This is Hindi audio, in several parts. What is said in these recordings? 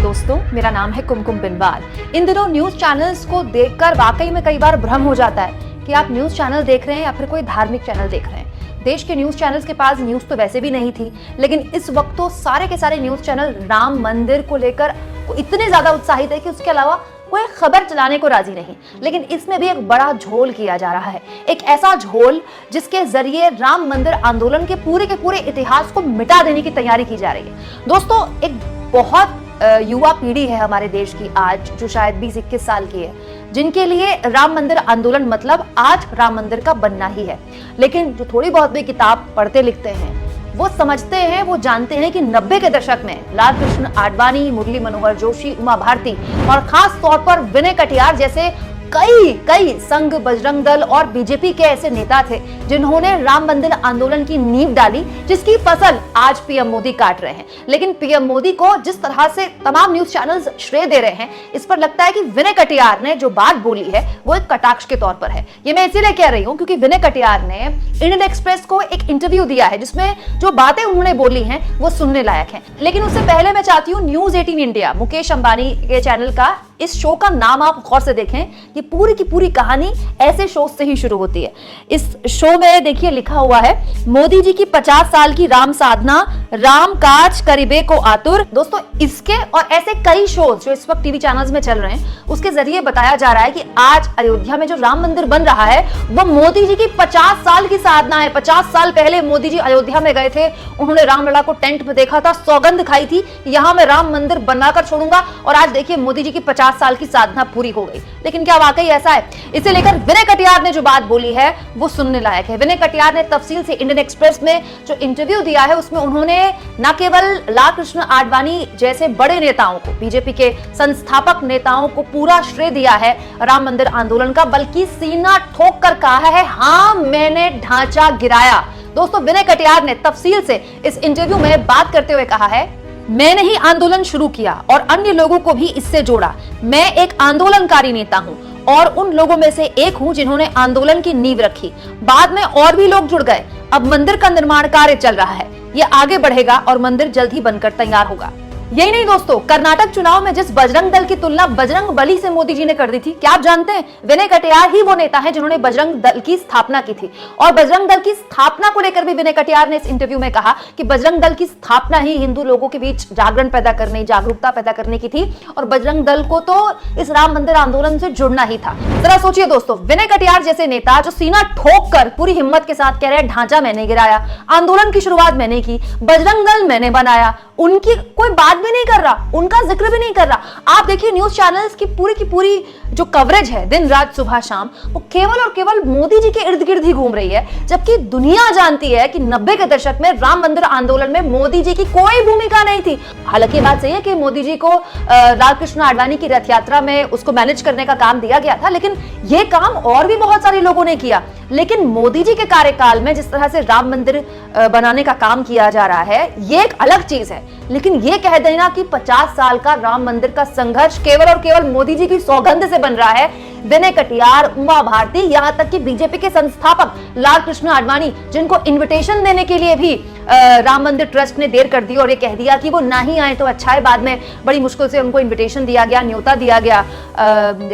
दोस्तों, मेरा नाम है कुमकुम बिनवाल। इन दिनों न्यूज चैनल्स को देखकर वाकई में कई बार भ्रम हो जाता है कि आप न्यूज चैनल देख रहे हैं या फिर कोई धार्मिक चैनल देख रहे हैं। देश के न्यूज चैनल्स के पास न्यूज तो वैसे भी नहीं थी, लेकिन इस वक्त तो सारे के सारे न्यूज चैनल राम मंदिर को लेकर इतने ज्यादा उत्साहित है कि उसके अलावा कोई खबर चलाने को राजी नहीं। लेकिन इसमें भी एक बड़ा झोल किया जा रहा है, एक ऐसा झोल जिसके जरिए राम मंदिर आंदोलन के पूरे इतिहास को मिटा देने की तैयारी की जा रही है। दोस्तों, एक बहुत युवा पीढ़ी है हमारे देश की आज, जो शायद 20-21 साल की है, जिनके लिए राम मंदिर आंदोलन मतलब आज राम मंदिर का बनना ही है। लेकिन जो थोड़ी बहुत भी किताब पढ़ते लिखते हैं, वो समझते हैं, वो जानते हैं कि 90 के दशक में लालकृष्ण आडवाणी, मुरली मनोहर जोशी, उमा भारती और खास तौर पर विनय कटियार जैसे कई संघ, बजरंग दल और बीजेपी के ऐसे नेता थे जिन्होंने राम मंदिर आंदोलन की नींव डाली, जिसकी फसल आज पीएम मोदी काट रहे हैं। लेकिन पीएम मोदी को जिस तरह से तमाम न्यूज चैनल्स श्रेय दे रहे हैं, इस पर लगता है कि विनय कटियार ने जो बात बोली है वो एक कटाक्ष के तौर पर है। ये मैं इसीलिए कह रही हूं क्योंकि विनय कटियार ने इंडियन एक्सप्रेस को एक इंटरव्यू दिया है जिसमें जो बातें उन्होंने बोली हैं वो सुनने लायक है। लेकिन उससे पहले मैं चाहती हूँ न्यूज 18 इंडिया, मुकेश अंबानी के चैनल का, इस शो का नाम आप गौर से देखें। ये पूरी की पूरी कहानी ऐसे शो से ही शुरू होती है। इस शो में देखिए लिखा हुआ है, मोदी जी की 50 साल की राम साधना, राम काज करीबे को आतुर। दोस्तों, इसके और ऐसे कई शोज जो इस वक्त टीवी चैनल्स में चल रहे हैं, उसके जरिए बताया जा रहा है कि आज अयोध्या में जो राम मंदिर बन रहा है वो मोदी जी की 50 साल की साधना है। 50 साल पहले मोदी जी अयोध्या में गए थे, उन्होंने रामलला को टेंट में देखा था, सौगंध खाई थी, यहां मैं राम मंदिर बनाकर छोड़ूंगा, और आज देखिए मोदी जी की 50 साल की साधना पूरी हो गई। लेकिन क्या वाकई ऐसा है? इसे लेकर विनय कटियार ने जो बात बोली है वो सुनने लायक है। विनय कटियार ने तफसील से इंडियन एक्सप्रेस में जो इंटरव्यू दिया है उसमें उन्होंने न केवल लालकृष्ण आडवाणी जैसे बड़े नेताओं को, बीजेपी के संस्थापक नेताओं को पूरा श्रेय दिया है राम मंदिर आंदोलन का, बल्कि सीना ठोक कर कहा है, हां मैंने ढांचा गिराया। दोस्तों, विनय कटियार ने तफसील से इस इंटरव्यू में बात करते हुए कहा है, मैंने ही आंदोलन शुरू किया और अन्य लोगों को भी इससे जोड़ा। मैं एक आंदोलनकारी नेता हूं और उन लोगों में से एक हूं जिन्होंने आंदोलन की नींव रखी। बाद में और भी लोग जुड़ गए। अब मंदिर का निर्माण कार्य चल रहा है, यह आगे बढ़ेगा और मंदिर जल्द ही बनकर तैयार होगा। यही नहीं दोस्तों, कर्नाटक चुनाव में जिस बजरंग दल की तुलना बजरंग बली से मोदी जी ने कर दी थी, क्या आप जानते हैं विनय कटियार ही वो नेता है जिन्होंने बजरंग दल की स्थापना की थी। और बजरंग दल की स्थापना को लेकर भी विनय कटियार ने इस इंटरव्यू में कहा कि बजरंग दल की स्थापना ही हिंदू लोगों के बीच जागरण पैदा करने, जागरूकता पैदा करने की थी, और बजरंग दल को तो इस राम मंदिर आंदोलन से जुड़ना ही था। जरा सोचिए दोस्तों, विनय कटियार जैसे नेता जो सीना ठोक कर पूरी हिम्मत के साथ कह रहे हैं, ढांचा मैंने गिराया, आंदोलन की शुरुआत मैंने की, बजरंग दल मैंने बनाया, उनकी कोई बात भी नहीं कर रहा, उनका जिक्र भी नहीं कर रहा। आप देखिए न्यूज चैनल्स की पूरी जो कवरेज है दिन रात सुबह शाम, वो केवल और केवल मोदी जी के इर्द गिर्द ही घूम रही है, जबकि दुनिया जानती है कि 90 के दशक में राम मंदिर आंदोलन में मोदी जी की कोई भूमिका नहीं थी। हालांकि बात सही है कि मोदी जी को लालकृष्ण आडवाणी की रथ यात्रा में उसको मैनेज करने का काम दिया गया था, लेकिन यह काम और भी बहुत सारे लोगों ने किया। लेकिन मोदी जी के कार्यकाल में जिस तरह से राम मंदिर बनाने का काम किया जा रहा है, ये एक अलग चीज है। लेकिन ये कह देना कि 50 साल का राम मंदिर का संघर्ष केवल और केवल मोदी जी की सौगंध से बन रहा है, विनय कटियार, उमा भारती, यहां तक कि बीजेपी के संस्थापक लालकृष्ण आडवाणी, जिनको इनविटेशन देने के लिए भी राम मंदिर ट्रस्ट ने देर कर दी और ये कह दिया कि वो ना ही आए तो अच्छा है, बाद में बड़ी मुश्किल से उनको इनविटेशन दिया गया, न्योता दिया गया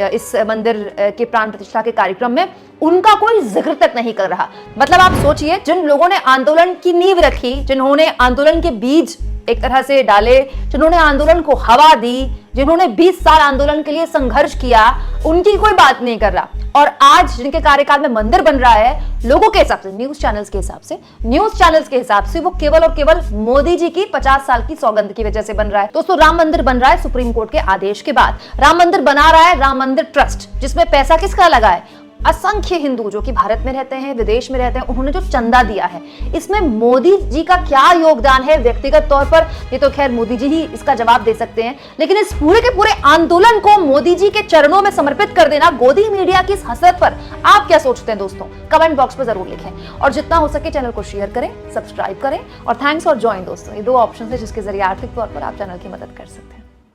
इस मंदिर के प्राण प्रतिष्ठा के कार्यक्रम में, उनका कोई जिक्र तक नहीं कर रहा। मतलब आप सोचिए, जिन लोगों ने आंदोलन की नींव रखी, जिन्होंने आंदोलन के बीज एक तरह से डाले, जिन्होंने आंदोलन को हवा दी, जिन्होंने 20 साल आंदोलन के लिए संघर्ष किया, उनकी कोई बात नहीं कर रहा। और आज जिनके कार्यकाल में मंदिर बन रहा है, लोगों के हिसाब से, न्यूज चैनल्स के हिसाब से वो केवल और केवल मोदी जी की 50 साल की सौगंध की वजह से बन रहा है। दोस्तों, राम मंदिर बन रहा है सुप्रीम कोर्ट के आदेश के बाद। राम मंदिर बना रहा है राम मंदिर ट्रस्ट, जिसमें पैसा किसका लगा है? असंख्य हिंदू जो कि भारत में रहते हैं, विदेश में रहते हैं, उन्होंने जो चंदा दिया है। इसमें मोदी जी का क्या योगदान है व्यक्तिगत तौर पर, ये तो खैर मोदी जी ही इसका जवाब दे सकते हैं। लेकिन इस पूरे के पूरे आंदोलन को मोदी जी के चरणों में समर्पित कर देना गोदी मीडिया की इस हसरत पर आप क्या सोचते हैं दोस्तों? कमेंट बॉक्स में जरूर लिखें और जितना हो सके चैनल को शेयर करें, सब्सक्राइब करें और थैंक्स और ज्वाइन। दोस्तों, ये 2 ऑप्शन है जिसके जरिए आर्थिक तौर पर आप चैनल की मदद कर सकते हैं।